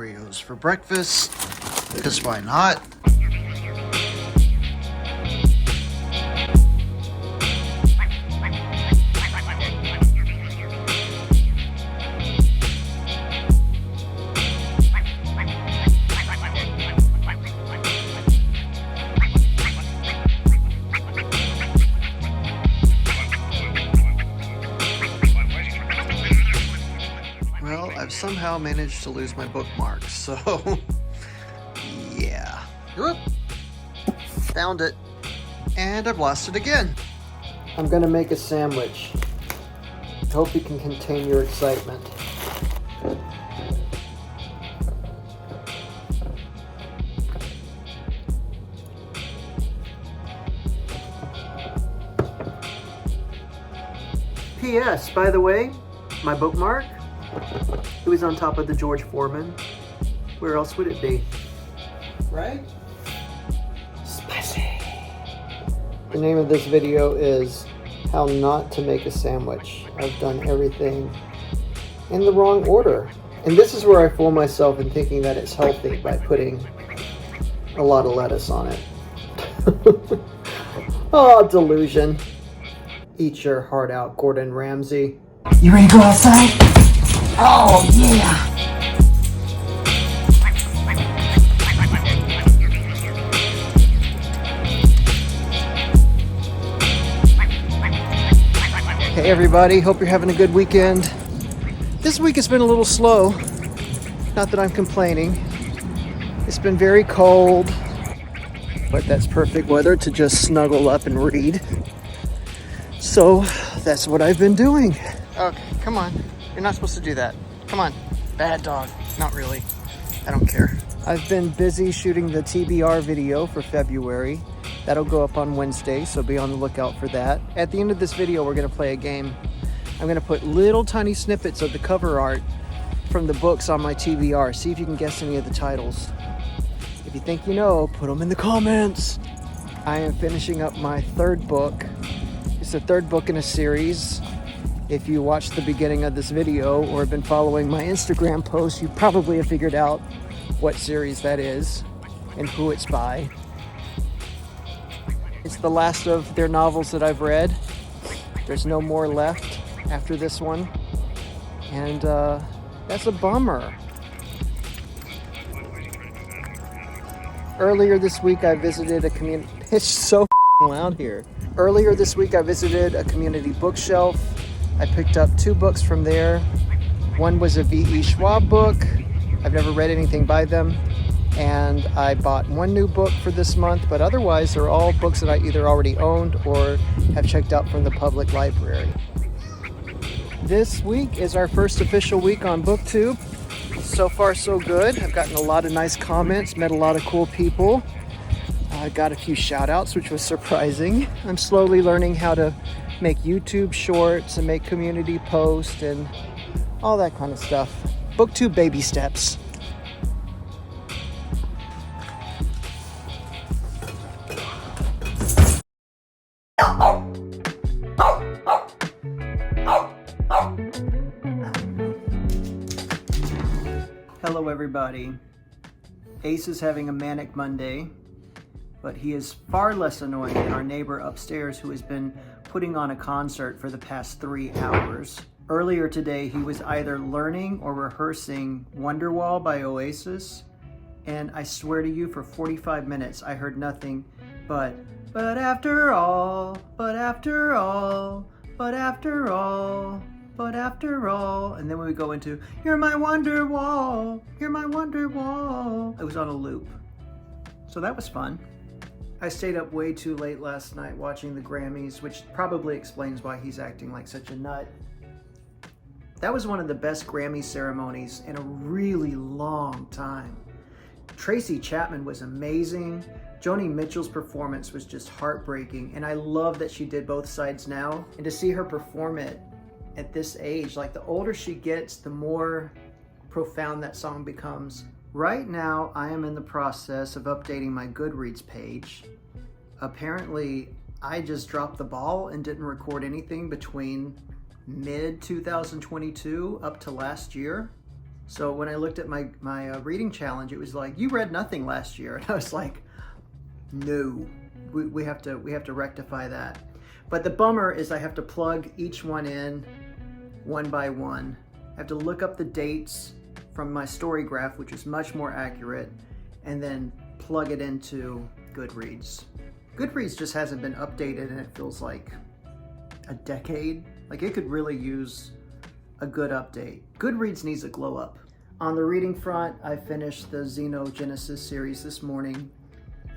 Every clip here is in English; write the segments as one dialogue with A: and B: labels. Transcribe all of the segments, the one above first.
A: Oreos for breakfast, because why not? Well, I've somehow managed to lose my bookmarks, so yeah. Whoop. Found it. And I've lost it again. I'm gonna make a sandwich. I hope you can contain your excitement. P.S. By the way, my bookmark, it was on top of the George Foreman. Where else would it be? Right? Spicy. The name of this video is How Not to Make a Sandwich. I've done everything in the wrong order. And this is where I fool myself in thinking that it's healthy by putting a lot of lettuce on it. Oh, delusion. Eat your heart out, Gordon Ramsay.
B: You ready to go outside? Oh, yeah!
A: Hey everybody, hope you're having a good weekend. This week has been a little slow. Not that I'm complaining. It's been very cold, but that's perfect weather to just snuggle up and read. So that's what I've been doing. Okay, come on. You're not supposed to do that. Come on. Bad dog. Not really. I don't care. I've been busy shooting the TBR video for February. That'll go up on Wednesday, so be on the lookout for that. At the end of this video, we're gonna play a game. I'm gonna put little tiny snippets of the cover art from the books on my TBR. See if you can guess any of the titles. If you think you know, put them in the comments. I am finishing up my third book. It's the third book in a series. If you watched the beginning of this video or have been following my Instagram posts, you probably have figured out what series that is and who it's by. It's the last of their novels that I've read. There's no more left after this one. And that's a bummer. Earlier this week, I visited a community... It's so loud here. Earlier this week, I visited a community bookshelf. I picked up 2 books from there. One was a V.E. Schwab book. I've never read anything by them. And I bought 1 new book for this month, but otherwise they're all books that I either already owned or have checked out from the public library. This week is our first official week on BookTube. So far, so good. I've gotten a lot of nice comments, met a lot of cool people. I got a few shout outs, which was surprising. I'm slowly learning how to make YouTube shorts and make community posts and all that kind of stuff. BookTube baby steps. Hello everybody. Ace is having a manic Monday, but he is far less annoying than our neighbor upstairs who has been putting on a concert for the past 3 hours. Earlier today, he was either learning or rehearsing Wonderwall by Oasis, and I swear to you, for 45 minutes, I heard nothing but after all, but after all, but after all, but after all, and then we would go into, you're my Wonderwall, you're my Wonderwall. It was on a loop. So that was fun. I stayed up way too late last night watching the Grammys, which probably explains why he's acting like such a nut. That was one of the best Grammy ceremonies in a really long time. Tracy Chapman was amazing. Joni Mitchell's performance was just heartbreaking, and I love that she did Both Sides Now. And to see her perform it at this age, like the older she gets, the more profound that song becomes. Right now, I am in the process of updating my Goodreads page. Apparently, I just dropped the ball and didn't record anything between mid-2022 up to last year. So when I looked at my reading challenge, it was like, you read nothing last year. And I was like, no, we have to rectify that. But the bummer is I have to plug each one in one by one. I have to look up the dates from my story graph, which is much more accurate, and then plug it into Goodreads. Goodreads just hasn't been updated, and it feels like a decade. Like, it could really use a good update. Goodreads needs a glow up. On the reading front, I finished the Xenogenesis series this morning.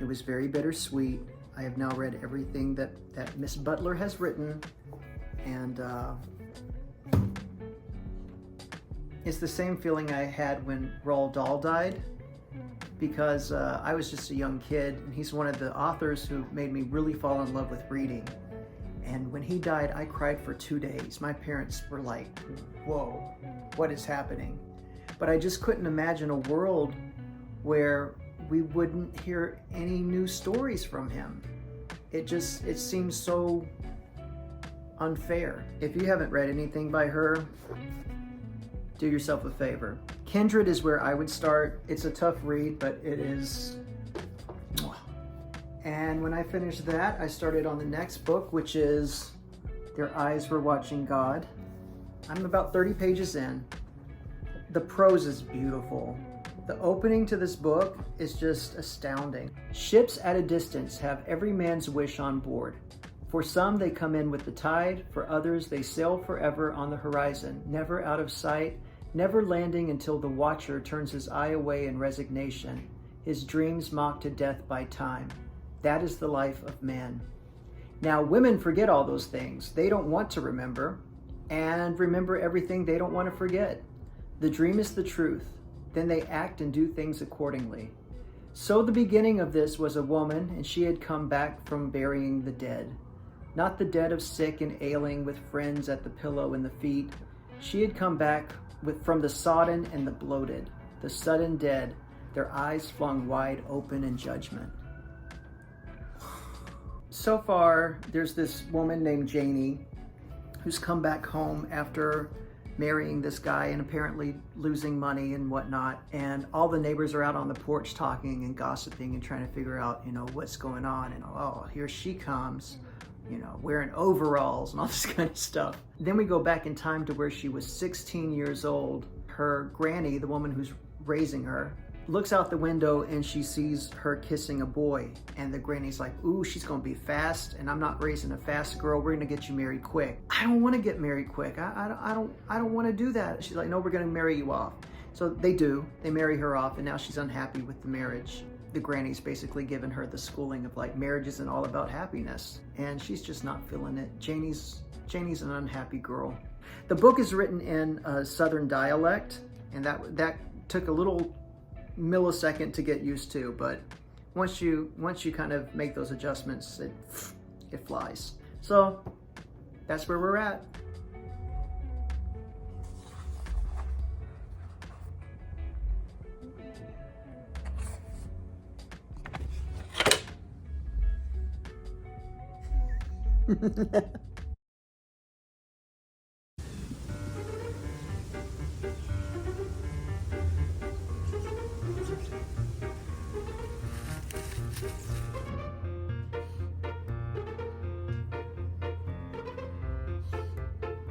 A: It was very bittersweet. I have now read everything that Miss Butler has written, and it's the same feeling I had when Roald Dahl died, because I was just a young kid, and he's one of the authors who made me really fall in love with reading. And when he died, I cried for 2 days. My parents were like, whoa, what is happening? But I just couldn't imagine a world where we wouldn't hear any new stories from him. It seems so unfair. If you haven't read anything by her, do yourself a favor. Kindred is where I would start. It's a tough read, but it is. And when I finished that, I started on the next book, which is Their Eyes Were Watching God. I'm about 30 pages in. The prose is beautiful. The opening to this book is just astounding. Ships at a distance have every man's wish on board. For some, they come in with the tide. For others, they sail forever on the horizon, never out of sight, never landing until the watcher turns his eye away in resignation, his dreams mocked to death by time. That is the life of man. Now, women forget all those things. They don't want to remember, and remember everything they don't want to forget. The dream is the truth. Then they act and do things accordingly. So the beginning of this was a woman, and she had come back from burying the dead. Not the dead of sick and ailing with friends at the pillow and the feet. She had come back from the sodden and the bloated, the sudden dead, their eyes flung wide open in judgment. So far, there's this woman named Janie who's come back home after marrying this guy and apparently losing money and whatnot. And all the neighbors are out on the porch talking and gossiping and trying to figure out, what's going on. And oh, here she comes, wearing overalls and all this kind of stuff. Then we go back in time to where she was 16 years old. Her granny, the woman who's raising her, looks out the window and she sees her kissing a boy, and the granny's like, ooh, she's gonna be fast, and I'm not raising a fast girl. We're gonna get you married quick. I don't want to get married quick. I don't want to do that. She's like, no, we're gonna marry you off. So they do. They marry her off, and now she's unhappy with the marriage. The granny's basically given her the schooling of like, marriage isn't all about happiness, and she's just not feeling it. Janie's an unhappy girl. The book is written in a Southern dialect, and that took a little millisecond to get used to, but once you kind of make those adjustments, it flies. So that's where we're at.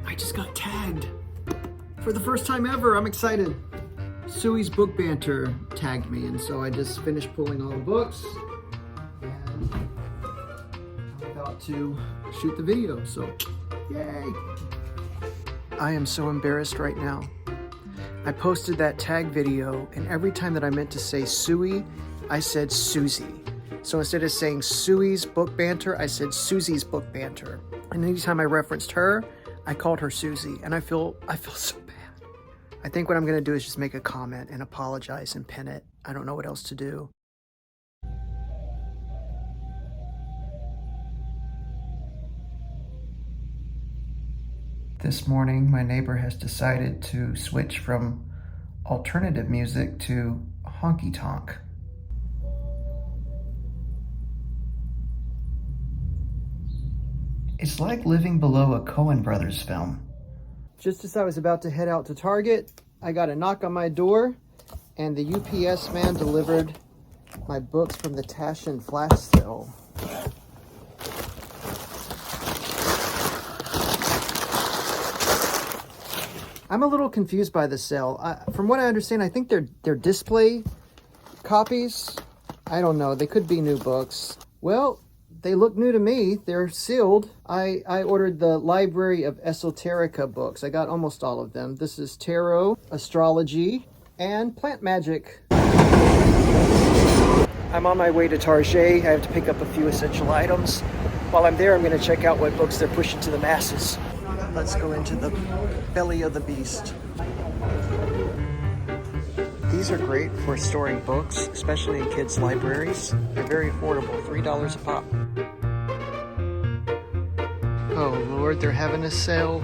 A: I just got tagged for the first time ever. I'm excited. Suey's Book Banter tagged me, and so I just finished pulling all the books, and I'm about to shoot the video, so yay. I am so embarrassed right now. I posted that tag video, and every time that I meant to say Suey, I said Susie. So instead of saying Suey's Book Banter, I said Susie's Book Banter. And anytime I referenced her, I called her Susie, and I feel so bad. I think what I'm gonna do is just make a comment and apologize and pin it. I don't know what else to do. This morning, my neighbor has decided to switch from alternative music to honky tonk. It's like living below a Coen Brothers film. Just as I was about to head out to Target, I got a knock on my door, and the UPS man delivered my books from the Taschen flash sale. I'm a little confused by the sale. From what I understand, I think they're display copies. I don't know. They could be new books. Well, they look new to me. They're sealed. I ordered the Library of Esoterica books. I got almost all of them. This is Tarot, Astrology, and Plant Magic. I'm on my way to Target. I have to pick up a few essential items. While I'm there, I'm going to check out what books they're pushing to the masses. Let's go into the belly of the beast. These are great for storing books, especially in kids' libraries. They're very affordable, $3 a pop. Oh Lord, they're having a sale.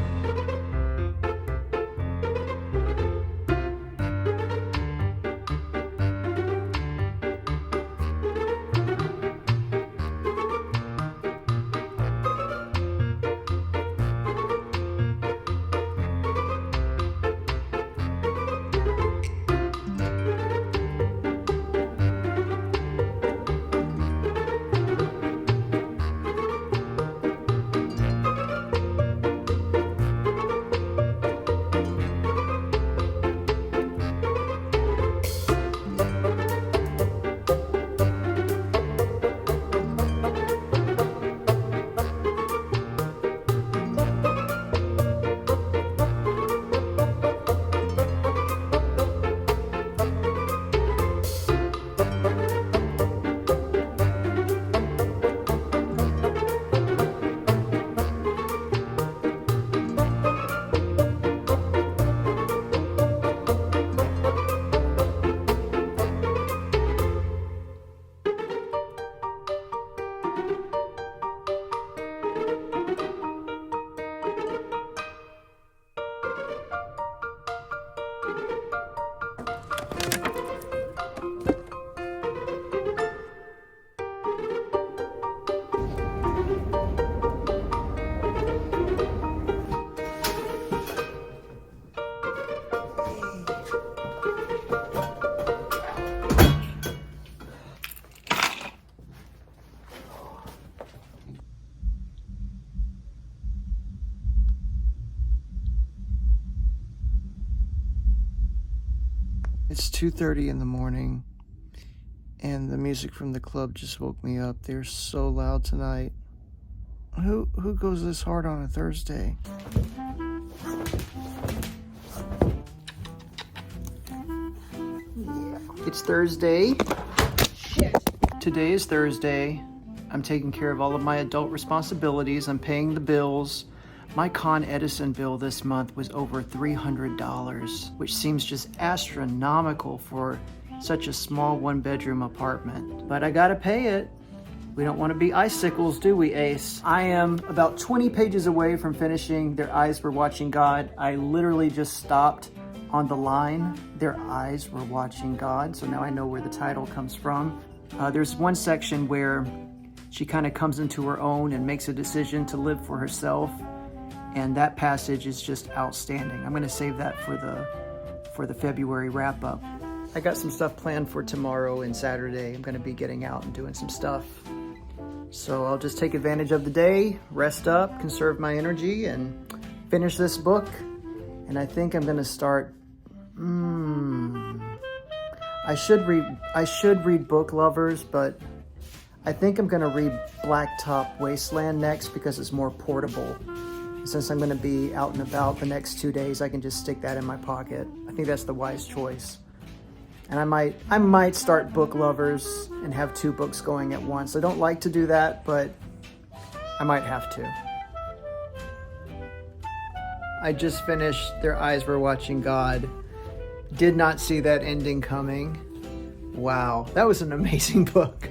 A: It's 2:30 in the morning, and the music from the club just woke me up. They're so loud tonight. Who goes this hard on a Thursday? Yeah. It's Thursday. Shit. Today is Thursday. I'm taking care of all of my adult responsibilities. I'm paying the bills. My Con Edison bill this month was over $300, which seems just astronomical for such a small one-bedroom apartment. But I gotta pay it. We don't want to be icicles, do we, Ace? I am about 20 pages away from finishing Their Eyes Were Watching God. I literally just stopped on the line, Their Eyes Were Watching God, so now I know where the title comes from. There's one section where she kind of comes into her own and makes a decision to live for herself. And that passage is just outstanding. I'm gonna save that for the February wrap up. I got some stuff planned for tomorrow and Saturday. I'm gonna be getting out and doing some stuff. So I'll just take advantage of the day, rest up, conserve my energy, and finish this book. And I think I'm gonna start, I should read Book Lovers, but I think I'm gonna read Blacktop Wasteland next because it's more portable. Since I'm going to be out and about the next 2 days, I can just stick that in my pocket. I think that's the wise choice. And I might start Book Lovers and have 2 books going at once. I don't like to do that, but I might have to. I just finished Their Eyes Were Watching God. Did not see that ending coming. Wow, that was an amazing book.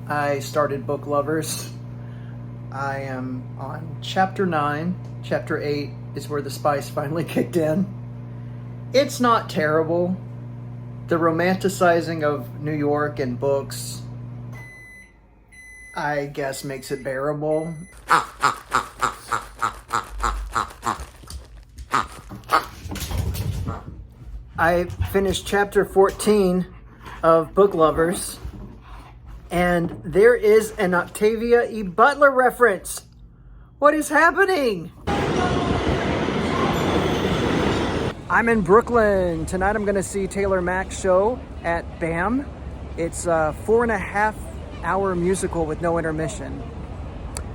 A: I started Book Lovers. I am on chapter 9. Chapter 8 is where the spice finally kicked in. It's not terrible. The romanticizing of New York and books, I guess, makes it bearable. I finished chapter 14 of Book Lovers, and there is an Octavia E. Butler reference. What is happening? I'm in Brooklyn. Tonight I'm gonna see Taylor Mack's show at BAM. It's a 4.5-hour musical with no intermission.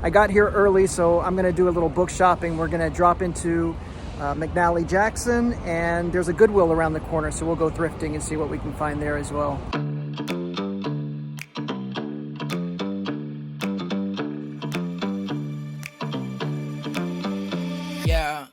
A: I got here early, so I'm gonna do a little book shopping. We're gonna drop into McNally Jackson, and there's a Goodwill around the corner, so we'll go thrifting and see what we can find there as well.
C: Yeah.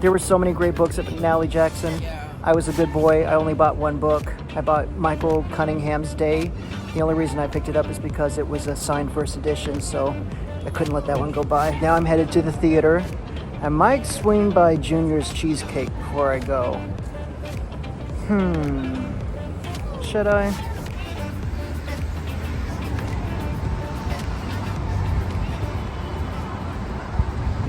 A: There were so many great books at McNally Jackson. I was a good boy. I only bought one book. I bought Michael Cunningham's Day. The only reason I picked it up is because it was a signed first edition, so I couldn't let that one go by. Now I'm headed to the theater. I might swing by Junior's Cheesecake before I go. Should I?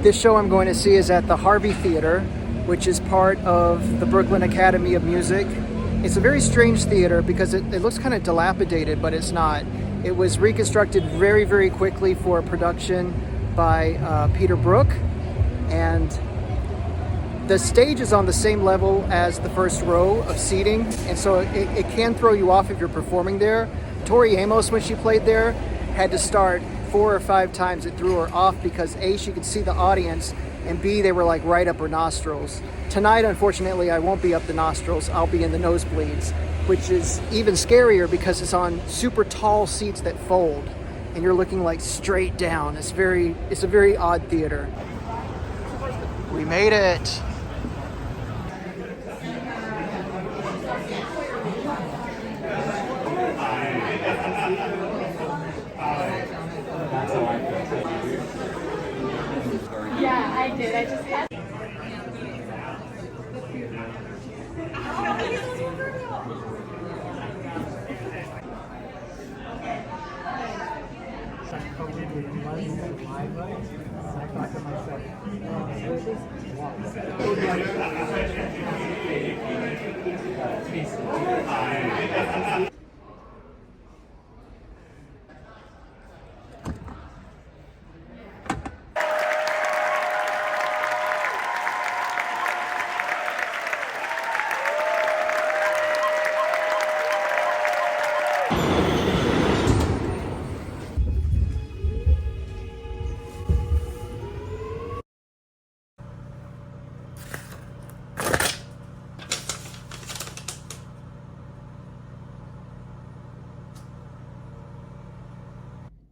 A: This show I'm going to see is at the Harvey Theater, which is part of the Brooklyn Academy of Music. It's a very strange theater because it looks kind of dilapidated, but it's not. It was reconstructed very, very quickly for a production by Peter Brook, and the stage is on the same level as the first row of seating, and so it can throw you off if you're performing there. Tori Amos, when she played there, had to start 4 or 5 times. It threw her off because A, she could see the audience, and B, they were like right up her nostrils. Tonight, unfortunately, I won't be up the nostrils. I'll be in the nosebleeds, which is even scarier because it's on super tall seats that fold, and you're looking like straight down. It's a very odd theater. We made it.
D: Yeah, I did. I just had.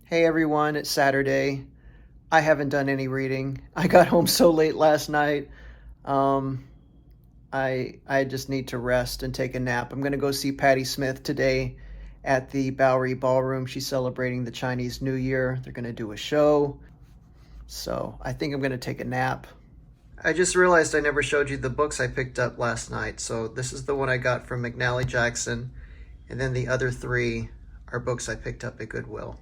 A: Hey everyone, it's Saturday. I haven't done any reading. I got home so late last night. I just need to rest and take a nap. I'm gonna go see Patti Smith today at the Bowery Ballroom. She's celebrating the Chinese New Year. They're gonna do a show. So I think I'm gonna take a nap. I just realized I never showed you the books I picked up last night. So this is the one I got from McNally Jackson. And then the other 3 are books I picked up at Goodwill.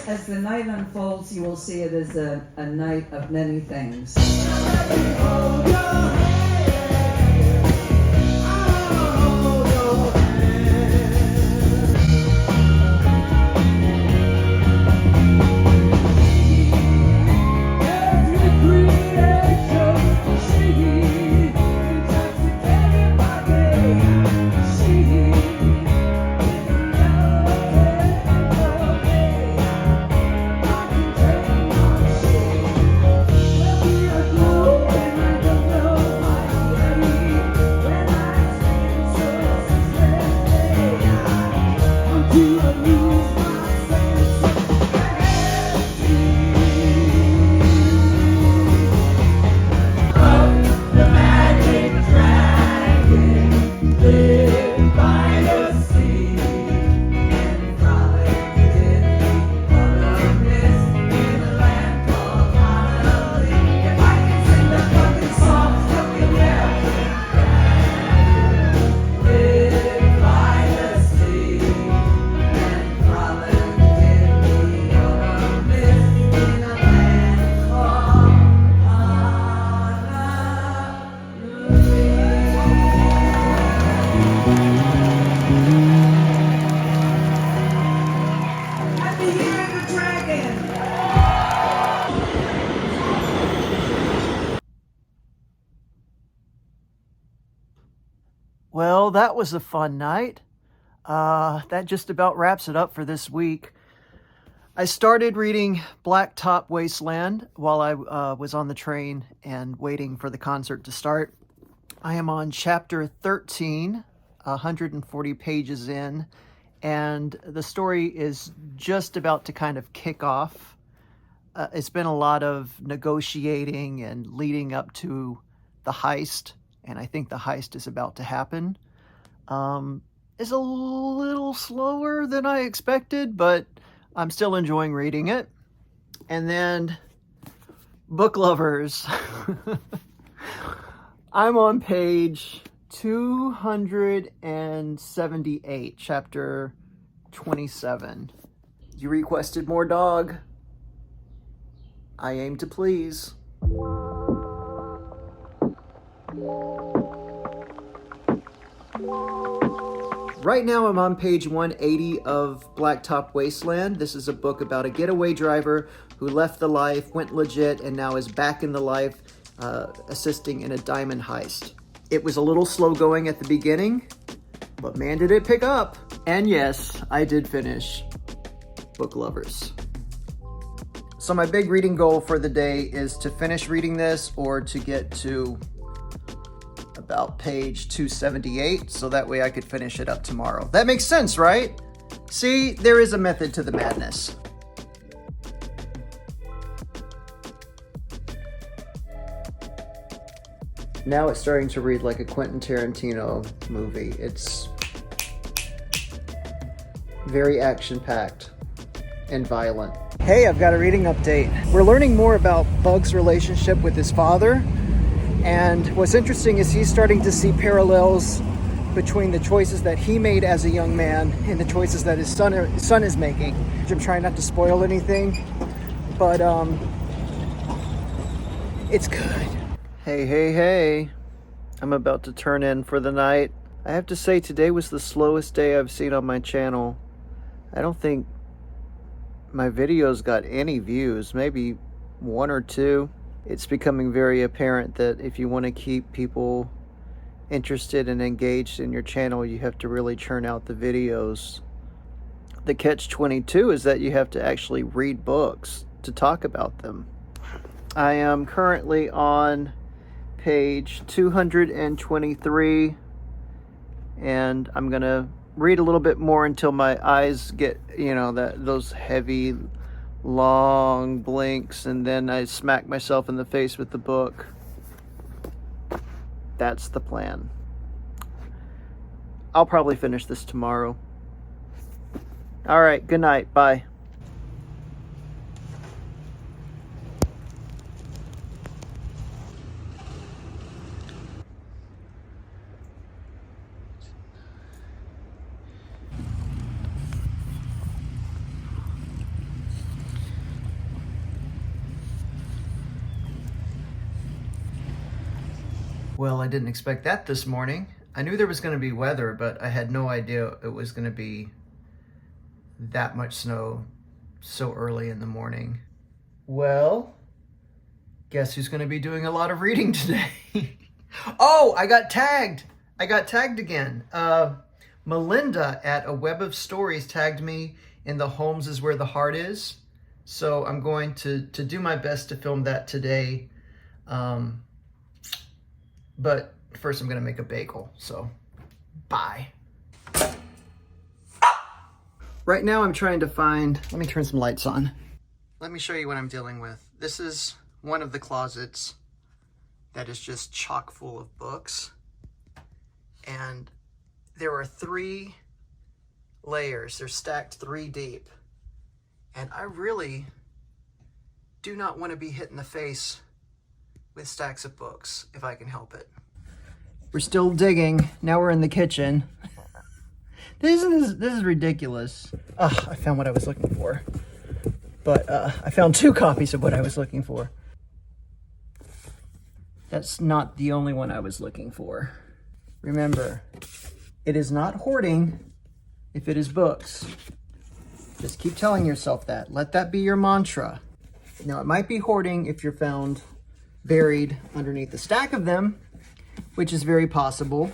E: As the night unfolds, you will see it as a night of many things.
A: that was a fun night. That just about wraps it up for this week. I started reading Blacktop Wasteland while I was on the train and waiting for the concert to start. I am on chapter 13, 140 pages in, and the story is just about to kind of kick off. It's been a lot of negotiating and leading up to the heist, and I think the heist is about to happen. It's a little slower than I expected, but I'm still enjoying reading it. And then, book lovers. I'm on page 278, chapter 27. You requested more dog. I aim to please. Right now I'm on page 180 of Blacktop Wasteland. This is a book about a getaway driver who left the life, went legit, and now is back in the life, assisting in a diamond heist. It was a little slow going at the beginning, but man did it pick up. And yes, I did finish Book Lovers. So my big reading goal for the day is to finish reading this or to get to about page 278, so that way I could finish it up tomorrow. That makes sense, right? See, there is a method to the madness. Now it's starting to read like a Quentin Tarantino movie. It's very action-packed and violent. Hey, I've got a reading update. We're learning more about Bug's relationship with his father. And what's interesting is he's starting to see parallels between the choices that he made as a young man and the choices that his son is making. I'm trying not to spoil anything, but it's good. Hey. I'm about to turn in for the night. I have to say today was the slowest day I've seen on my channel. I don't think my videos got any views, maybe 1 or 2. It's becoming very apparent that if you want to keep people interested and engaged in your channel, you have to really churn out the videos. The catch-22 is that you have to actually read books to talk about them. I am currently on page 223, and I'm gonna read a little bit more until my eyes get, those heavy long blinks, and then I smack myself in the face with the book. That's the plan. I'll probably finish this tomorrow. All right, good night. Bye. Well, I didn't expect that this morning. I knew there was going to be weather, but I had no idea it was going to be that much snow so early in the morning. Well, guess who's going to be doing a lot of reading today? Oh, I got tagged. I got tagged again. Melinda at A Web of Stories tagged me in the Homes is Where the Heart Is. So I'm going to do my best to film that today. But first I'm going to make a bagel, so bye. Right now I'm trying to find, let me turn some lights on. Let me show you what I'm dealing with. This is one of the closets that is just chock full of books. And there are 3 layers. They're stacked 3 deep. And I really do not want to be hit in the face with stacks of books, if I can help it. We're still digging. Now we're in the kitchen. This is ridiculous. Oh, I found what I was looking for. But I found 2 copies of what I was looking for. That's not the only one I was looking for. Remember, it is not hoarding if it is books. Just keep telling yourself that. Let that be your mantra. Now, it might be hoarding if you're found buried underneath a stack of them, which is very possible.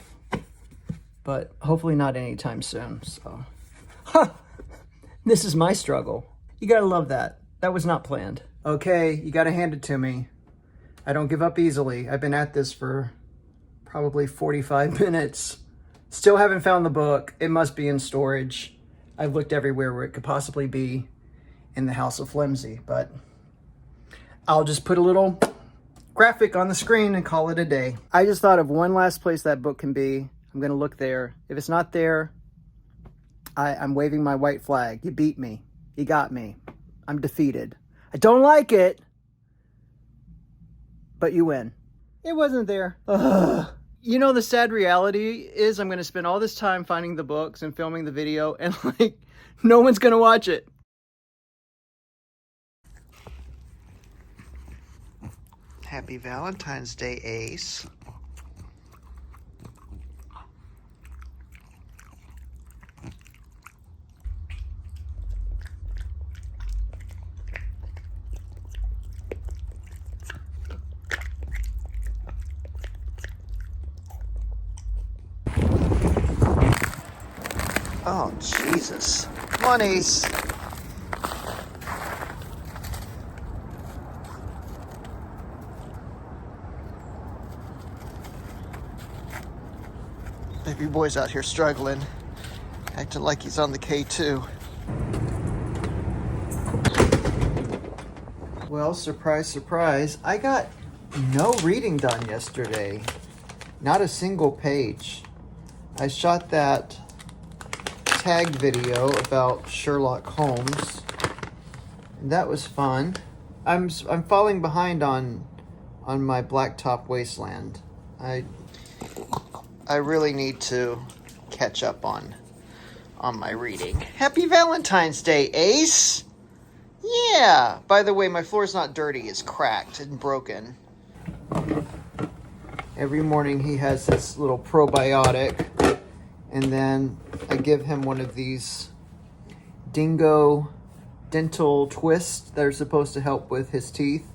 A: but hopefully not anytime soon. So, this is my struggle. You gotta love that. That was not planned. Okay, you gotta hand it to me. I don't give up easily. I've been at this for probably 45 minutes. Still haven't found the book. It must be in storage. I've looked everywhere where it could possibly be in the House of Flimsy, but I'll just put a little graphic on the screen and call it a day. I just thought of one last place that book can be. I'm gonna look there. If it's not there, I'm waving my white flag. You beat me. You got me. I'm defeated. I don't like it, but you win. It wasn't there. Ugh. You know, the sad reality is I'm going to spend all this time finding the books and filming the video, and like, no one's going to watch it. Happy Valentine's Day, Ace. Oh, Jesus. Come on, Ace. Baby boy's out here struggling, acting like he's on the K2. Well, surprise, surprise, I got no reading done yesterday. Not a single page. I shot that tagged video about Sherlock Holmes, and that was fun. I'm falling behind on my Blacktop Wasteland. I really need to catch up on my reading. Happy Valentine's Day, Ace. Yeah. By the way, my floor's not dirty. It's cracked and broken. Every morning he has this little probiotic, and then I give him one of these dingo dental twists that are supposed to help with his teeth,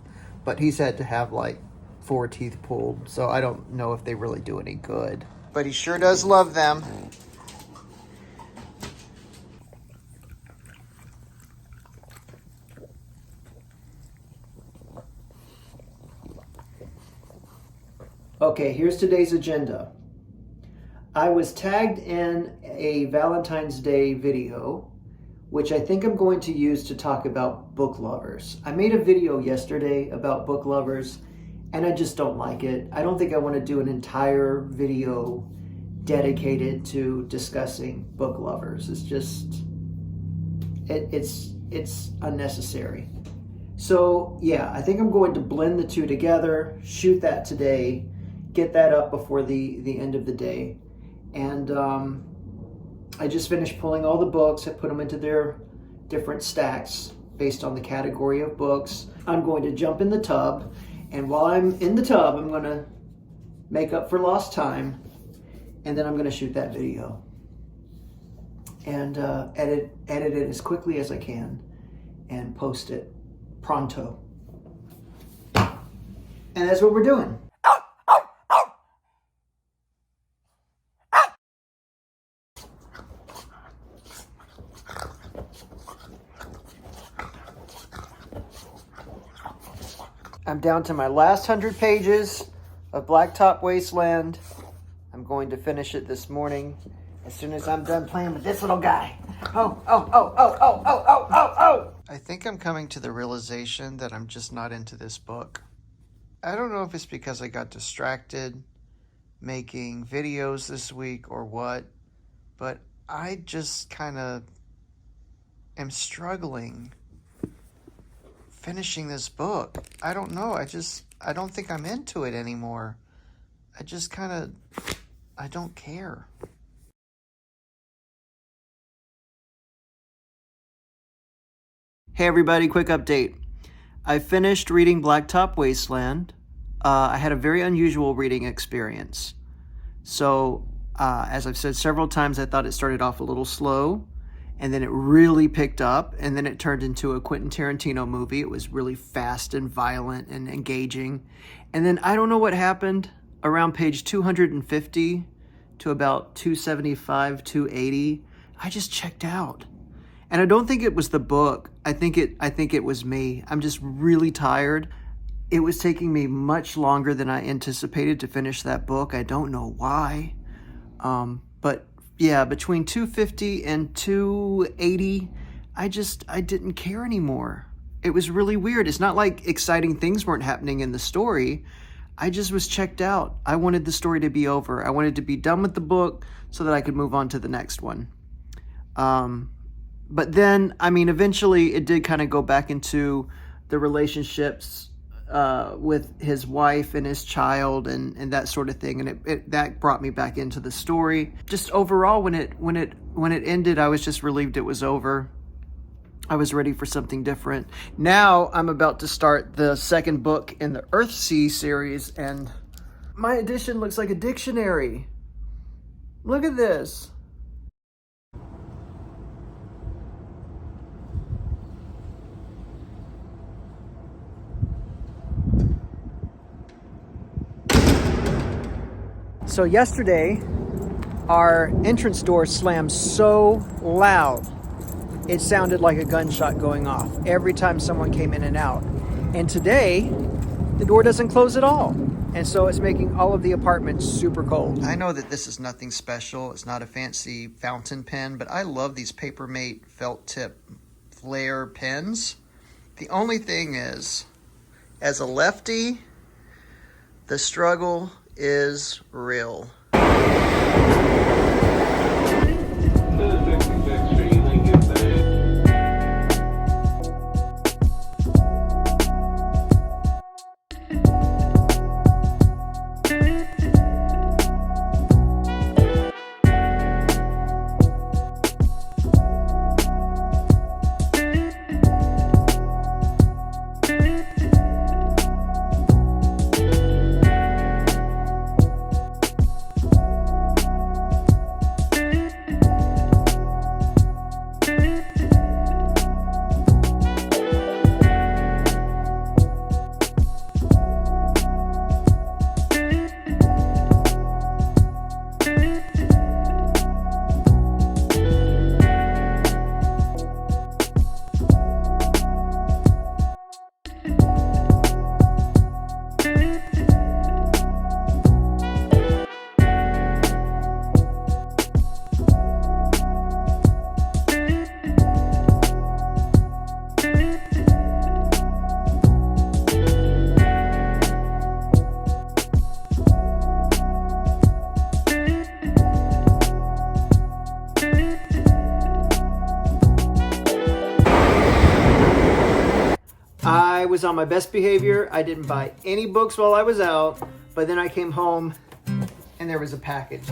A: but he's had to have like 4 teeth pulled, so I don't know if they really do any good. But he sure does love them. Okay, here's today's agenda. I was tagged in a Valentine's Day video, which I think I'm going to use to talk about book lovers. I made a video yesterday about book lovers, and I just don't like it. I don't think I want to do an entire video dedicated to discussing book lovers. It's just, it's unnecessary. So yeah, I think I'm going to blend the two together, shoot that today, get that up before the end of the day. And I just finished pulling all the books. I put them into their different stacks based on the category of books. I'm going to jump in the tub, and while I'm in the tub, I'm going to make up for lost time, and then I'm going to shoot that video and edit it as quickly as I can and post it pronto. And that's what we're doing. I'm down to my last 100 pages of Blacktop Wasteland. I'm going to finish it this morning as soon as I'm done playing with this little guy. Oh. I think I'm coming to the realization that I'm just not into this book. I don't know if it's because I got distracted making videos this week or what, but I just kind of am struggling finishing this book. I don't know. I don't think I'm into it anymore. I don't care. Hey everybody, quick update. I finished reading Blacktop Wasteland. I had a very unusual reading experience. So, as I've said several times, I thought it started off a little slow, and then it really picked up, and then it turned into a Quentin Tarantino movie. It was really fast and violent and engaging. And then I don't know what happened. Around page 250, to about 275, 280, I just checked out. And I don't think it was the book. I think it was me. I'm just really tired. It was taking me much longer than I anticipated to finish that book. I don't know why. But yeah, between 250 and 280, I didn't care anymore. It was really weird. It's not like exciting things weren't happening in the story. I just was checked out. I wanted the story to be over. I wanted to be done with the book so that I could move on to the next one. But then, I mean, eventually it did kind of go back into the relationships with his wife and his child and that sort of thing. And that brought me back into the story. Just overall, when it ended, I was just relieved it was over. I was ready for something different. Now I'm about to start the second book in the Earthsea series, and my edition looks like a dictionary. Look at this. So yesterday, our entrance door slammed so loud, it sounded like a gunshot going off every time someone came in and out. And today, the door doesn't close at all. And so it's making all of the apartments super cold. I know that this is nothing special. It's not a fancy fountain pen, but I love these Papermate felt tip flare pens. The only thing is, as a lefty, the struggle is real. I was on my best behavior. I didn't buy any books while I was out, but then I came home and there was a package.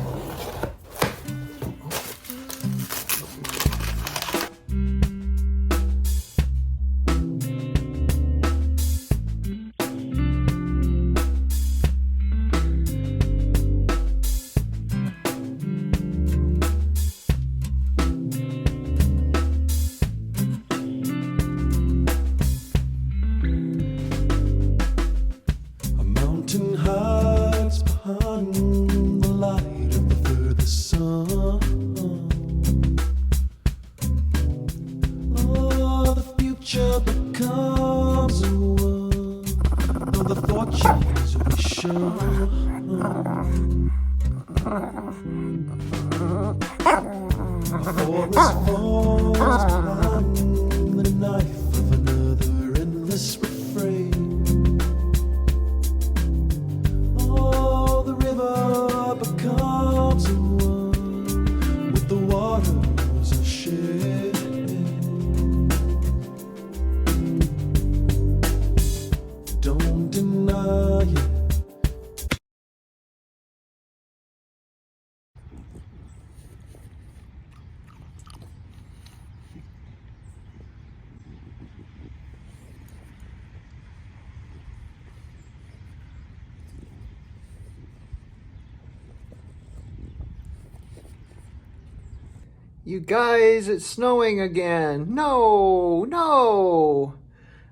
A: You guys, it's snowing again. No.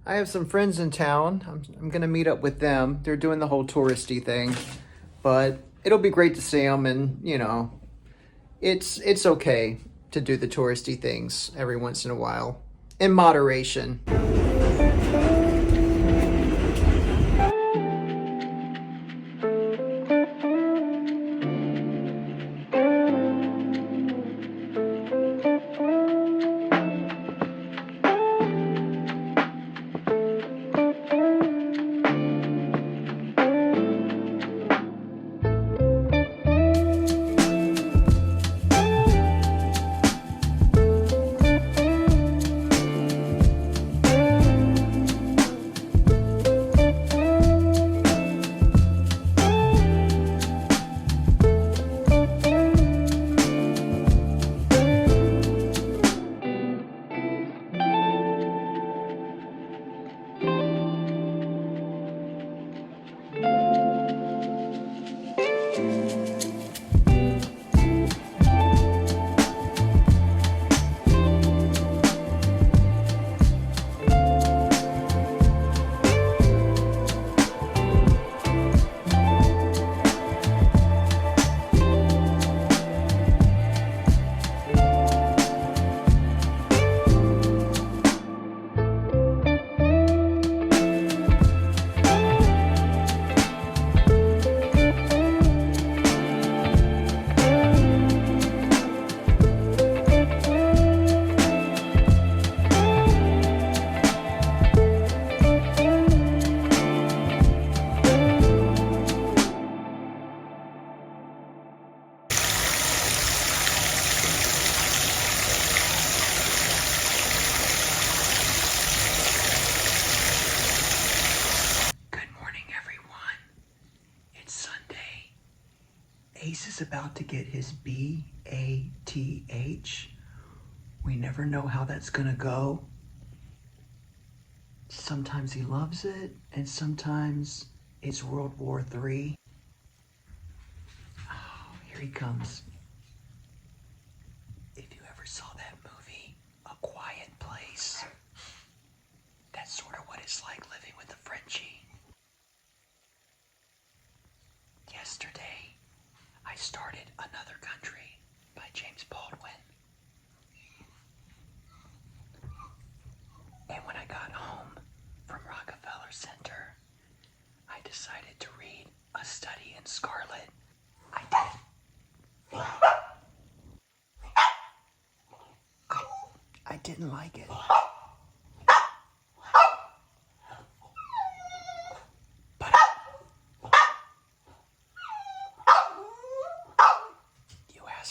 A: I have some friends in town. I'm gonna meet up with them. They're doing the whole touristy thing, but it'll be great to see him, and you know, it's okay to do the touristy things every once in a while in moderation. Ace is about to get his BATH. We never know how that's gonna go. Sometimes he loves it, and sometimes it's World War III. Oh, here he comes. If you ever saw that movie, A Quiet Place, that's sort of what it's like living with a Frenchie. Yesterday, I started Another Country by James Baldwin. And when I got home from Rockefeller Center, I decided to read A Study in Scarlet. I didn't like it.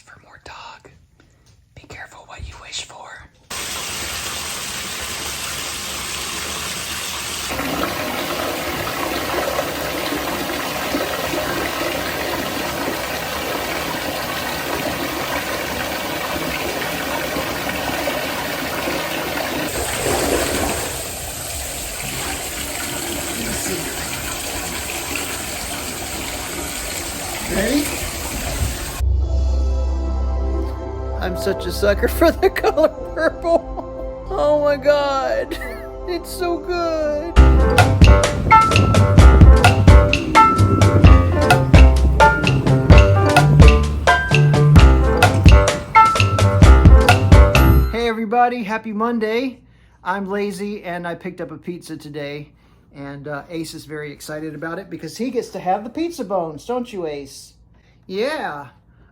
A: For more dog. Be careful what you wish for. Ready? I'm such a sucker for the color purple. Oh my god. It's so good. Hey everybody, happy Monday. I'm lazy and I picked up a pizza today. And Ace is very excited about it because he gets to have the pizza bones, don't you, Ace? Yeah.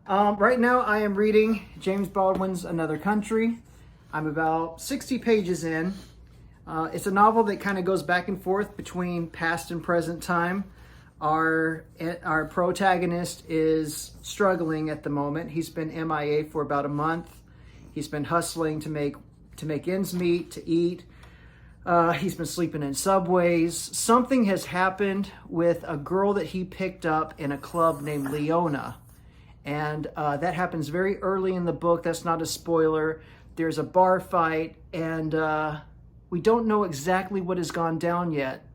A: Right now I am reading James Baldwin's Another Country. I'm about 60 pages in. It's a novel that kind of goes back and forth between past and present time. Our protagonist is struggling at the moment. He's been MIA for about a month. He's been hustling to make ends meet, to eat. He's been sleeping in subways. Something has happened with a girl that he picked up in a club named Leona. And that happens very early in the book. That's not a spoiler. There's a bar fight, and we don't know exactly what has gone down yet.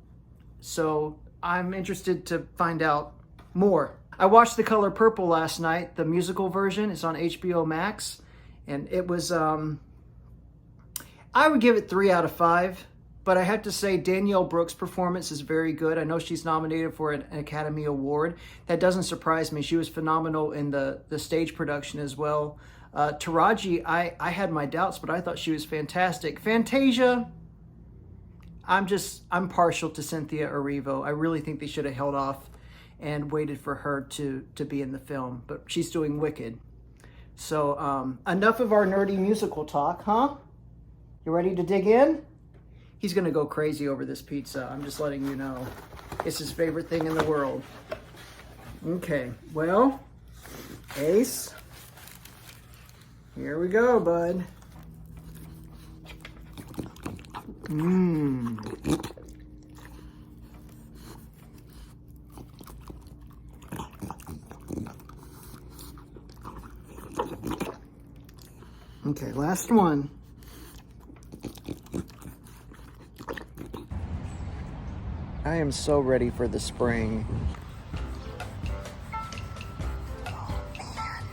A: So I'm interested to find out more. I watched The Color Purple last night, the musical version. It's on HBO Max. And it was, I would give it 3 out of 5. But I have to say Danielle Brooks' performance is very good. I know she's nominated for an Academy Award. That doesn't surprise me. She was phenomenal in the stage production as well. Taraji, I had my doubts, but I thought she was fantastic. Fantasia, I'm partial to Cynthia Erivo. I really think they should have held off and waited for her to be in the film, but she's doing Wicked. So enough of our nerdy musical talk, huh? You ready to dig in? He's gonna go crazy over this pizza. I'm just letting you know. It's his favorite thing in the world. Okay, well, Ace, here we go, bud. Okay, last one. I am so ready for the spring. Oh, man.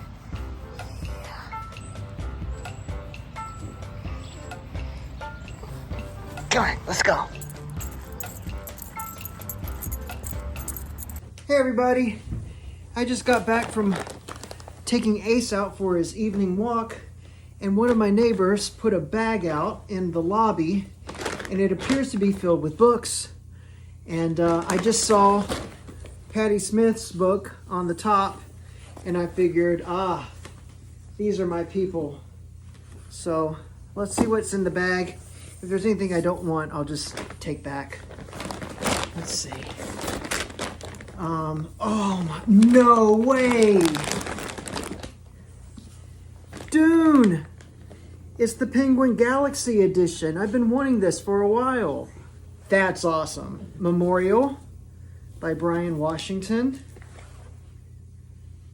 A: Come on, let's go. Hey, everybody. I just got back from taking Ace out for his evening walk, and one of my neighbors put a bag out in the lobby, and it appears to be filled with books. And I just saw Patti Smith's book on the top, and I figured, these are my people. So let's see what's in the bag. If there's anything I don't want, I'll just take back. Let's see. Oh my, no way! Dune! It's the Penguin Galaxy edition. I've been wanting this for a while. That's awesome. Memorial by Brian Washington.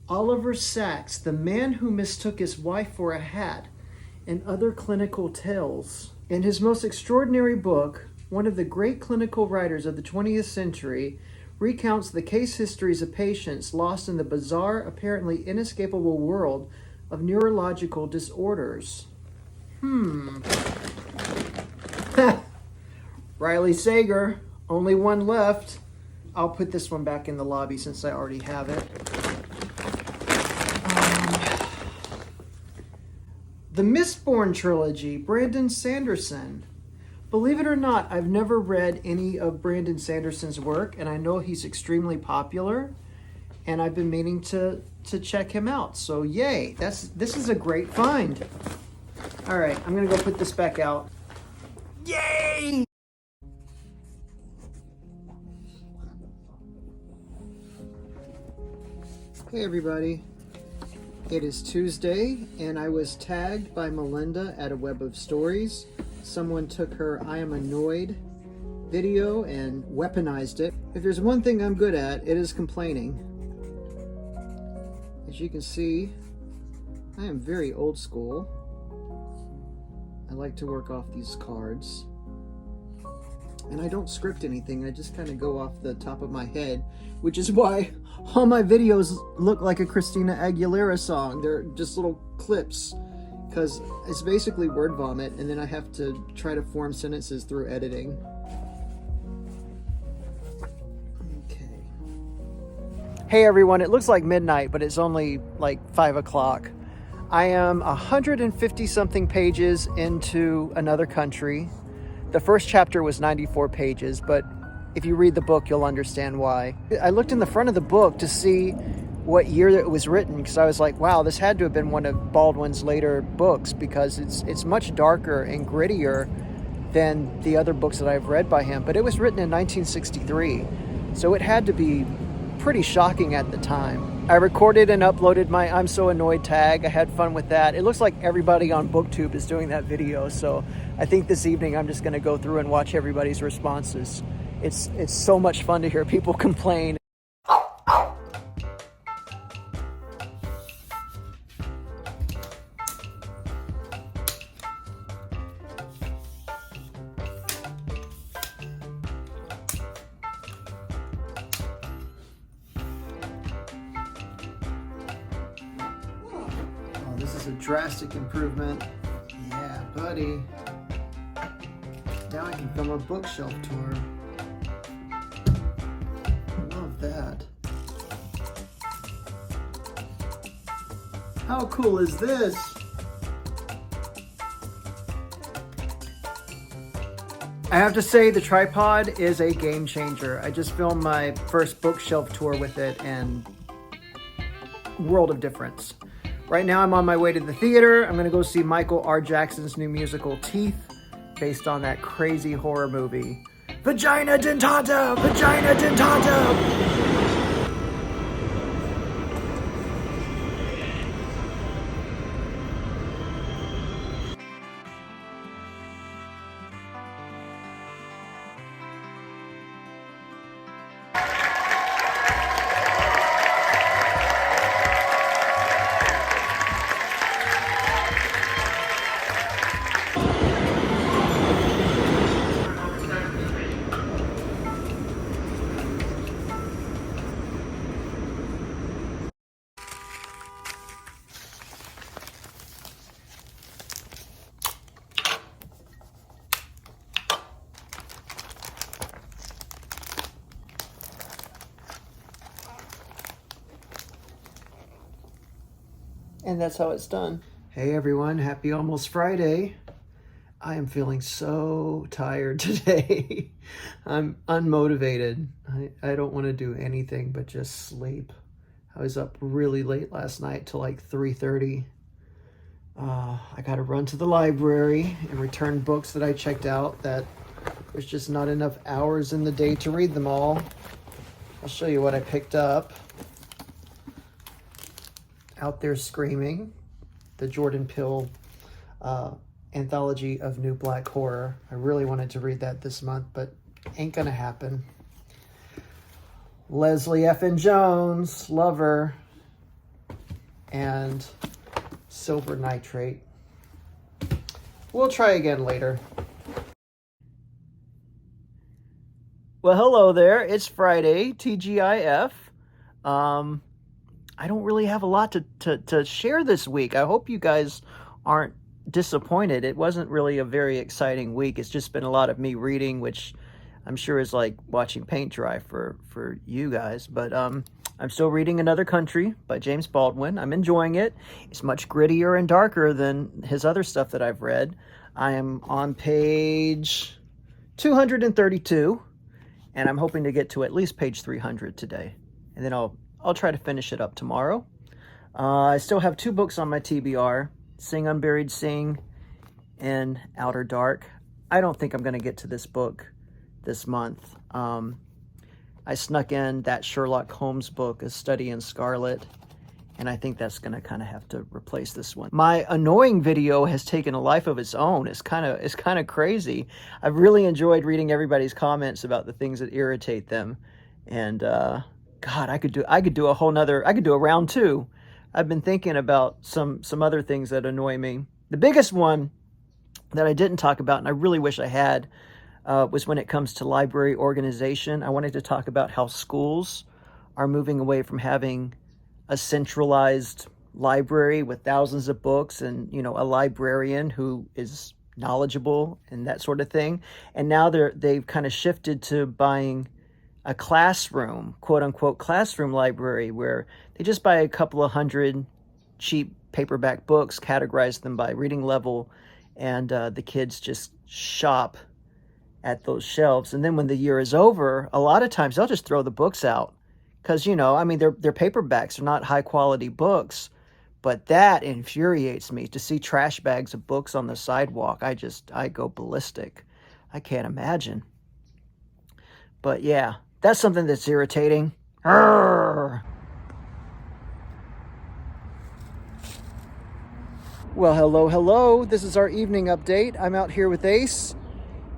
A: Oliver Sacks, The Man Who Mistook His Wife for a Hat, and Other Clinical Tales. In his most extraordinary book, one of the great clinical writers of the 20th century recounts the case histories of patients lost in the bizarre, apparently inescapable world of neurological disorders. Riley Sager, only one left. I'll put this one back in the lobby since I already have it. The Mistborn trilogy, Brandon Sanderson. Believe it or not, I've never read any of Brandon Sanderson's work, and I know he's extremely popular, and I've been meaning to check him out. So yay, this is a great find. All right, I'm gonna go put this back out. Yay! Hey everybody, it is Tuesday and I was tagged by Melinda at a web of stories. Someone took her I Am Annoyed video and weaponized it. If there's one thing I'm good at, it is complaining. As you can see, I am very old school. I like to work off these cards. And I don't script anything, I just kind of go off the top of my head, which is why all my videos look like a Christina Aguilera song. They're just little clips, because it's basically word vomit, and then I have to try to form sentences through editing. Okay. Hey everyone, it looks like midnight, but it's only like 5 o'clock. I am 150 something pages into Another Country. The first chapter was 94 pages, but if you read the book, you'll understand why. I looked in the front of the book to see what year it was written, because I was like, wow, this had to have been one of Baldwin's later books, because it's much darker and grittier than the other books that I've read by him. But it was written in 1963, so it had to be pretty shocking at the time. I recorded and uploaded my I'm So Annoyed tag. I had fun with that. It looks like everybody on BookTube is doing that video, so I think this evening I'm just going to go through and watch everybody's responses. It's so much fun to hear people complain. Oh, this is a drastic improvement. Yeah, buddy. Now I can film a bookshelf tour. Love that. How cool is this? I have to say the tripod is a game changer. I just filmed my first bookshelf tour with it and world of difference. Right now I'm on my way to the theater. I'm gonna go see Michael R. Jackson's new musical Teeth, based on that crazy horror movie. Vagina Dentata! Vagina Dentata! And that's how it's done. Hey everyone, happy almost Friday. I am feeling so tired today. I'm unmotivated. I don't want to do anything but just sleep. I was up really late last night till like 3:30. I gotta run to the library and return books that I checked out that there's just not enough hours in the day to read them all. I'll show you what I picked up. Out There Screaming, the Jordan Peele anthology of new black horror. I really wanted to read that this month, but ain't gonna happen. Leslie F. Jones, Lover, and Silver Nitrate. We'll try again later. Well, hello there. It's Friday, TGIF. I don't really have a lot to share this week. I hope you guys aren't disappointed. It wasn't really a very exciting week. It's just been a lot of me reading, which I'm sure is like watching paint dry for you guys. But I'm still reading Another Country by James Baldwin. I'm enjoying it. It's much grittier and darker than his other stuff that I've read. I am on page 232, and I'm hoping to get to at least page 300 today. And then I'll try to finish it up tomorrow. I still have 2 books on my TBR, Sing Unburied Sing and Outer Dark. I don't think I'm going to get to this book this month. I snuck in that Sherlock Holmes book, A Study in Scarlet, and I think that's going to kind of have to replace this one. My annoying video has taken a life of its own. It's kind of crazy. I've really enjoyed reading everybody's comments about the things that irritate them, and God, I could do a round 2. I've been thinking about some other things that annoy me. The biggest one that I didn't talk about, and I really wish I had, was when it comes to library organization. I wanted to talk about how schools are moving away from having a centralized library with thousands of books and, you know, a librarian who is knowledgeable and that sort of thing. And now they've kind of shifted to buying a classroom, quote unquote, classroom library, where they just buy a couple of hundred cheap paperback books, categorize them by reading level, and the kids just shop at those shelves. And then when the year is over, a lot of times they'll just throw the books out because, you know, I mean, they're paperbacks, they're not high quality books, but that infuriates me to see trash bags of books on the sidewalk. I go ballistic. I can't imagine. But yeah, that's something that's irritating. Arrgh. Well, hello. This is our evening update. I'm out here with Ace.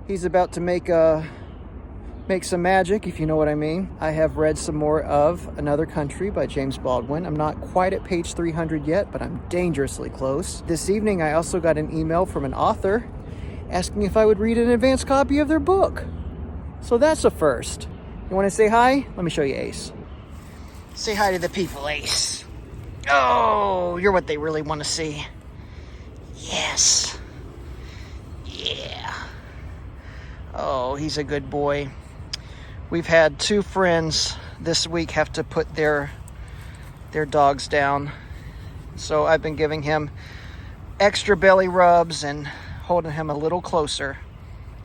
A: He's about to make some magic, if you know what I mean. I have read some more of Another Country by James Baldwin. I'm not quite at page 300 yet, but I'm dangerously close. This evening, I also got an email from an author asking if I would read an advanced copy of their book. So that's a first. You want to say hi? Let me show you Ace. Say hi to the people, Ace. Oh, you're what they really want to see. Yes. Yeah. Oh, he's a good boy. We've had 2 friends this week have to put their dogs down. So I've been giving him extra belly rubs and holding him a little closer.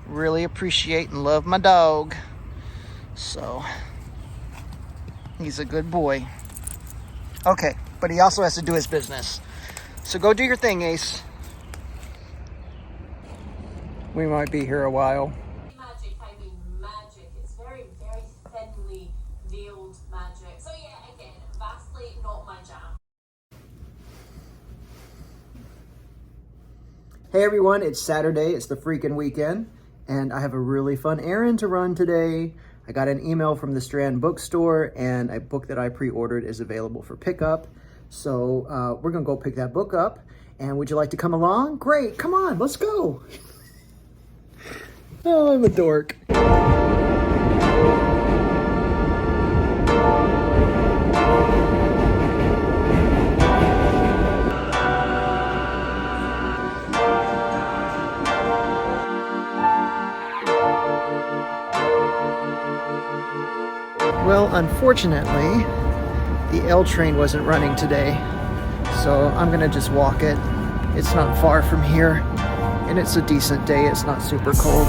A: Really appreciate and love my dog. So he's a good boy. Okay, but he also has to do his business. So go do your thing, Ace. We might be here a while.
C: Magic, I mean magic. It's very, very thinly veiled magic. So yeah, again, vastly not my jam.
A: Hey everyone, it's Saturday, it's the freaking weekend, and I have a really fun errand to run today. I got an email from the Strand Bookstore, and a book that I pre-ordered is available for pickup. So we're gonna go pick that book up, and would you like to come along? Great, come on, let's go. Oh, I'm a dork. Well, unfortunately, the L train wasn't running today, so I'm gonna just walk it. It's not far from here, and it's a decent day. It's not super cold.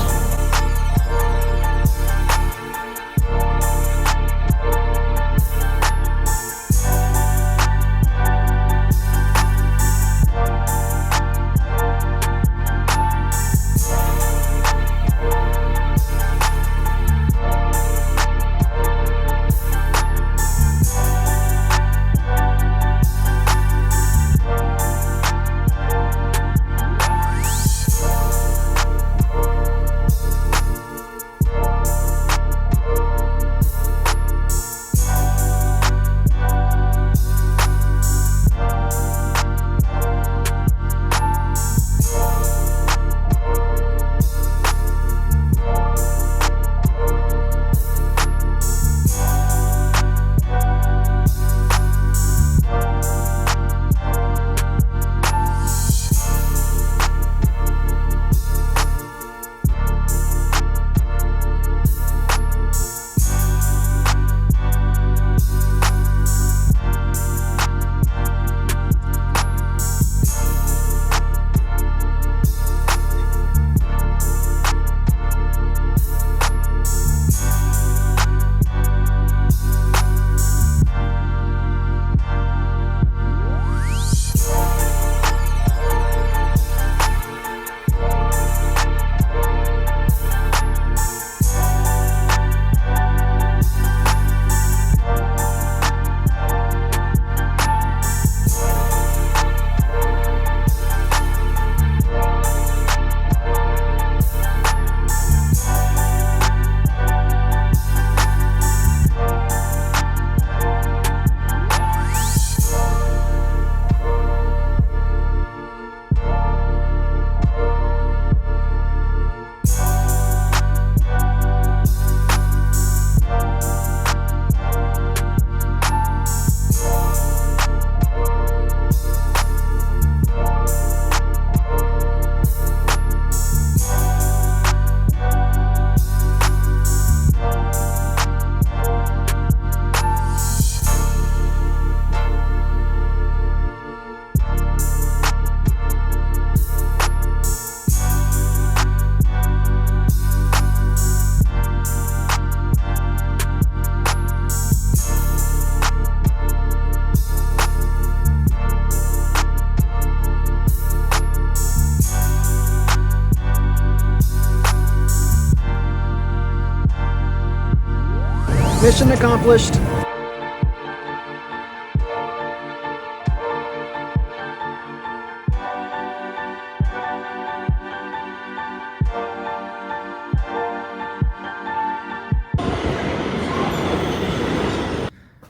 A: Mission accomplished.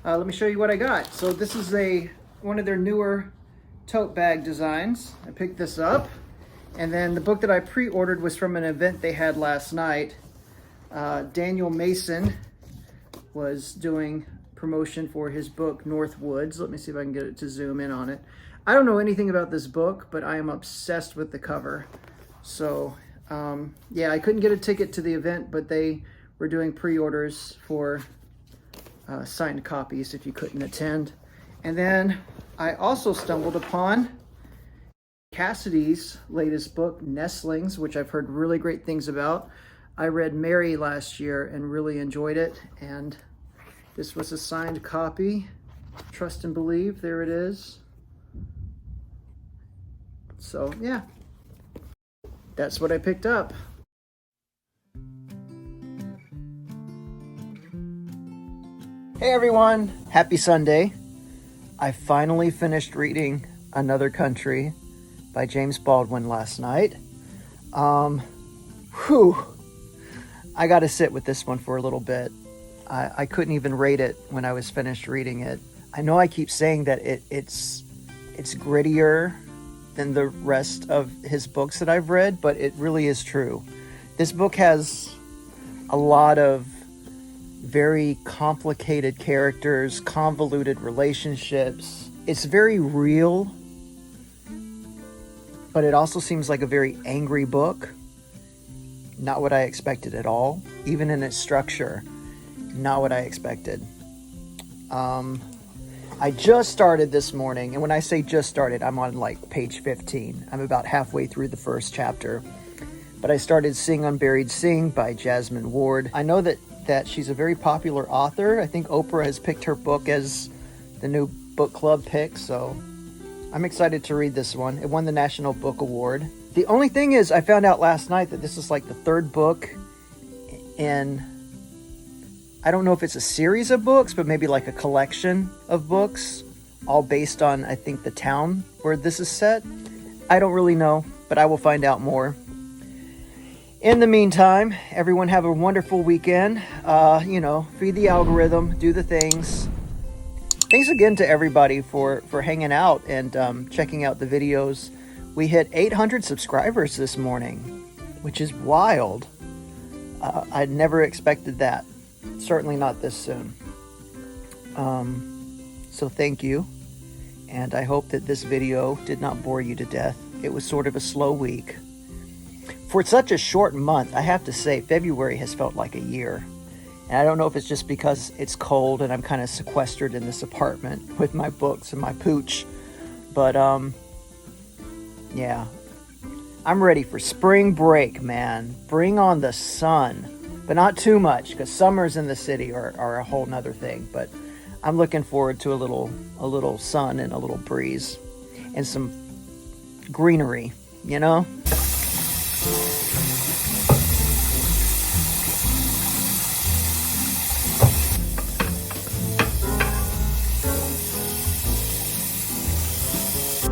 A: Let me show you what I got. So this is one of their newer tote bag designs. I picked this up, and then the book that I pre-ordered was from an event they had last night. Daniel Mason was doing promotion for his book North Woods. Let me see if I can get it to zoom in on it. I don't know anything about this book, but I am obsessed with the cover. So Yeah, I couldn't get a ticket to the event, but they were doing pre-orders for signed copies if you couldn't attend. And then I also stumbled upon Cassidy's latest book, Nestlings, which I've heard really great things about. I read Mary last year and really enjoyed it, and this was a signed copy. Trust and Believe, there it is. So yeah, that's what I picked up. Hey everyone, happy Sunday. I finally finished reading Another Country by James Baldwin last night. I gotta sit with this one for a little bit. I couldn't even rate it when I was finished reading it. I know I keep saying that it's grittier than the rest of his books that I've read, but it really is true. This book has a lot of very complicated characters, convoluted relationships. It's very real, but it also seems like a very angry book. Not what I expected at all. Even in its structure, not what I expected. I just started this morning, and when I say just started, I'm on like page 15. I'm about halfway through the first chapter. But I started Sing Unburied Sing by Jasmine Ward. I know that she's a very popular author. I think Oprah has picked her book as the new book club pick, so I'm excited to read this one. It won the National Book Award. The only thing is, I found out last night that this is like the third book in, I don't know if it's a series of books, but maybe like a collection of books, all based on, I think, the town where this is set. I don't really know, but I will find out more. In the meantime, everyone have a wonderful weekend. Feed the algorithm, do the things. Thanks again to everybody for hanging out and checking out the videos. We hit 800 subscribers this morning, which is wild. I'd never expected that. Certainly not this soon. So thank you. And I hope that this video did not bore you to death. It was sort of a slow week. For such a short month, I have to say, February has felt like a year. And I don't know if it's just because it's cold and I'm kind of sequestered in this apartment with my books and my pooch. But, yeah. I'm ready for spring break, man. Bring on the sun. But not too much, because summers in the city are a whole nother thing. But I'm looking forward to a little sun and a little breeze. And some greenery, you know?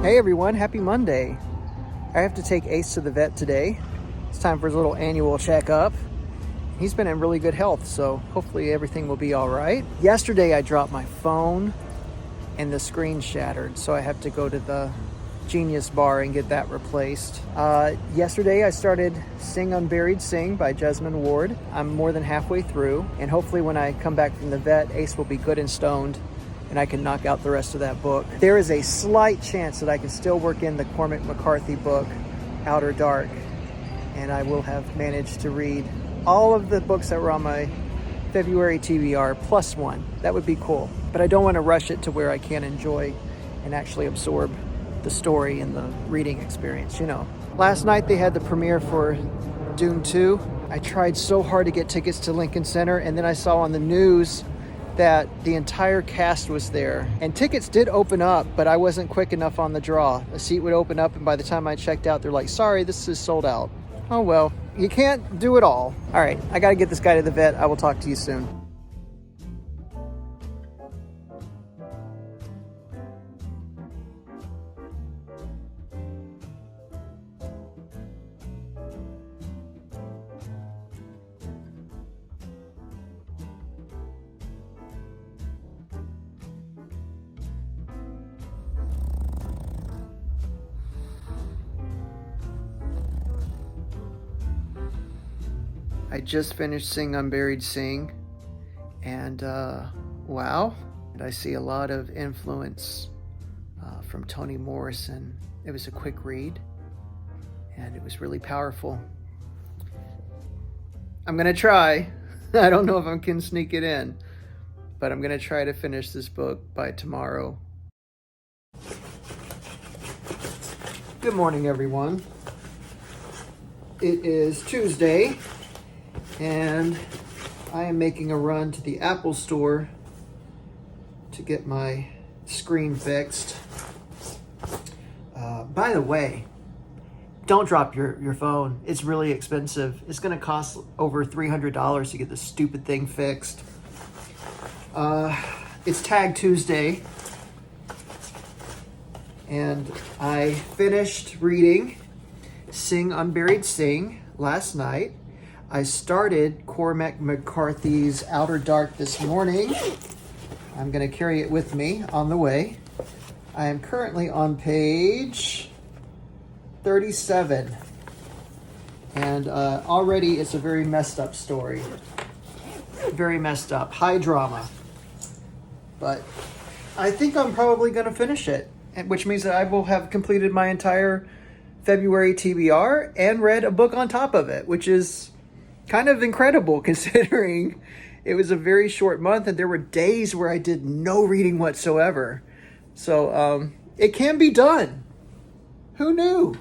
A: Hey everyone, happy Monday. I have to take Ace to the vet today. It's time for his little annual checkup. He's been in really good health, so hopefully everything will be all right. Yesterday I dropped my phone and the screen shattered, so I have to go to the Genius Bar and get that replaced. Yesterday I started Sing Unburied Sing by Jasmine Ward. I'm more than halfway through, and hopefully when I come back from the vet, Ace will be good and stoned and I can knock out the rest of that book. There is a slight chance that I can still work in the Cormac McCarthy book, Outer Dark, and I will have managed to read all of the books that were on my February TBR plus one. That would be cool. But I don't want to rush it to where I can't enjoy and actually absorb the story and the reading experience, you know. Last night they had the premiere for Dune 2. I tried so hard to get tickets to Lincoln Center, and then I saw on the news that the entire cast was there. And tickets did open up, but I wasn't quick enough on the draw. A seat would open up, and by the time I checked out, they're like, sorry, this is sold out. Oh well, you can't do it all. All right, I gotta get this guy to the vet. I will talk to you soon. I just finished Sing Unburied Sing, and wow, I see a lot of influence from Toni Morrison. It was a quick read, and it was really powerful. I'm gonna try. I don't know if I can sneak it in, but I'm gonna try to finish this book by tomorrow. Good morning, everyone. It is Tuesday, and I am making a run to the Apple Store to get my screen fixed. By the way, don't drop your phone. It's really expensive. It's going to cost over $300 to get this stupid thing fixed. It's Tag Tuesday, and I finished reading Sing Unburied Sing last night. I started Cormac McCarthy's Outer Dark this morning. I'm going to carry it with me on the way. I am currently on page 37. And already it's a very messed up story. Very messed up. High drama. But I think I'm probably going to finish it, which means that I will have completed my entire February TBR and read a book on top of it, which is kind of incredible considering it was a very short month and there were days where I did no reading whatsoever. So it can be done. Who knew?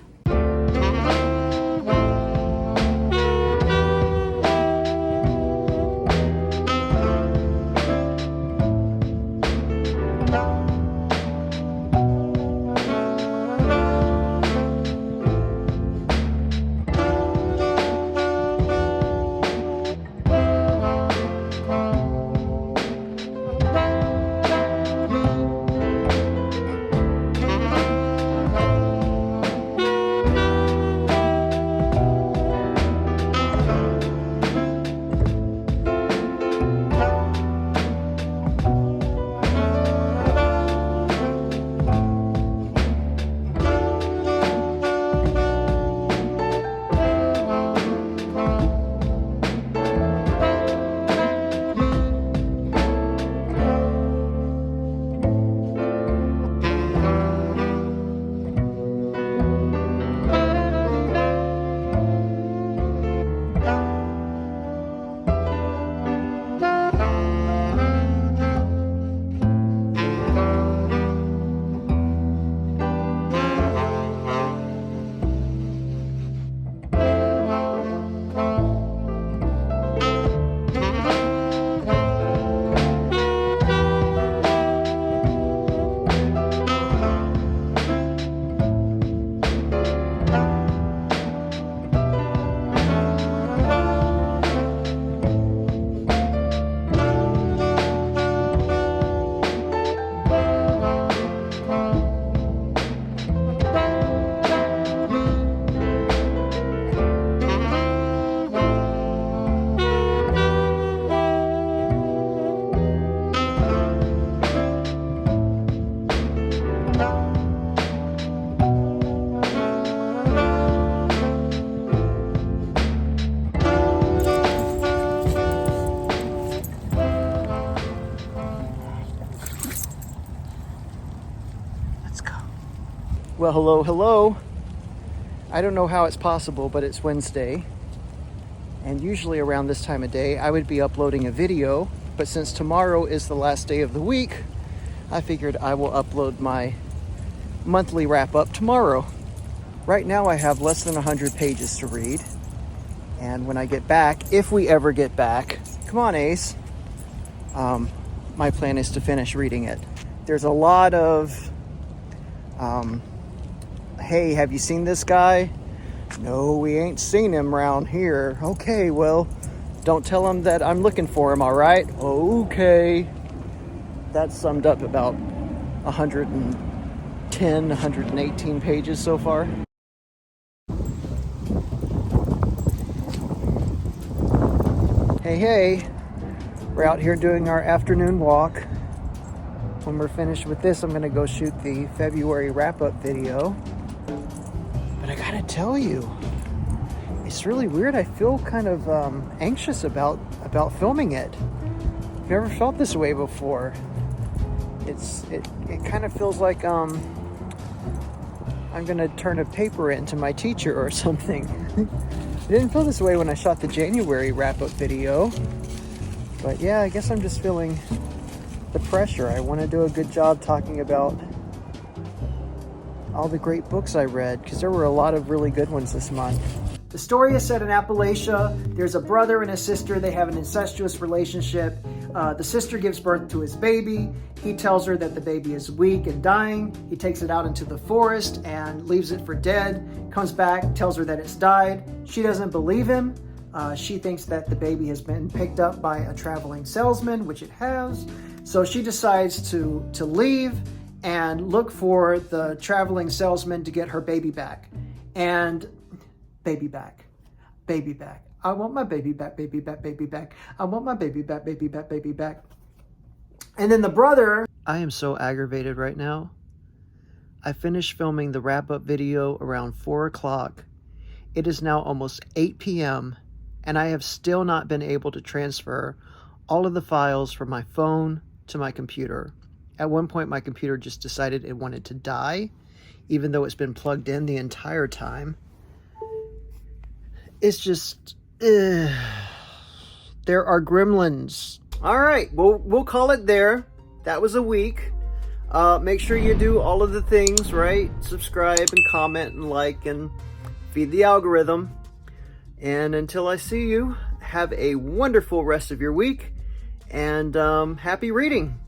A: Well, hello. I don't know how it's possible, but it's Wednesday. And usually around this time of day, I would be uploading a video. But since tomorrow is the last day of the week, I figured I will upload my monthly wrap-up tomorrow. Right now, I have less than 100 pages to read. And when I get back, if we ever get back, come on, Ace. My plan is to finish reading it. There's a lot of... hey, have you seen this guy? No, we ain't seen him around here. Okay, well, don't tell him that I'm looking for him, all right? Okay. That summed up about 110, 118 pages so far. Hey, we're out here doing our afternoon walk. When we're finished with this, I'm going to go shoot the February wrap-up video. But I gotta tell you, it's really weird. I feel kind of anxious about filming it. I've never felt this way before. It kind of feels like I'm gonna turn a paper into my teacher or something. It didn't feel this way when I shot the January wrap-up video. But yeah, I guess I'm just feeling the pressure. I want to do a good job talking about all the great books I read, because there were a lot of really good ones this month. The story is set in Appalachia. There's a brother and a sister. They have an incestuous relationship. The sister gives birth to his baby. He tells her that the baby is weak and dying. He takes it out into the forest and leaves it for dead. Comes back, tells her that it's died. She doesn't believe him. She thinks that the baby has been picked up by a traveling salesman, which it has. So she decides to leave and look for the traveling salesman to get her baby back. And baby back. I want my baby back, baby back, baby back. I want my baby back, baby back, baby back. And then the brother... I am so aggravated right now. I finished filming the wrap-up video around 4 o'clock. It is now almost 8 p.m. and I have still not been able to transfer all of the files from my phone to my computer. At one point, my computer just decided it wanted to die, even though it's been plugged in the entire time. It's just... there are gremlins. All right, we'll call it there. That was a week. Make sure you do all of the things, right? Subscribe and comment and like and feed the algorithm. And until I see you, have a wonderful rest of your week and happy reading.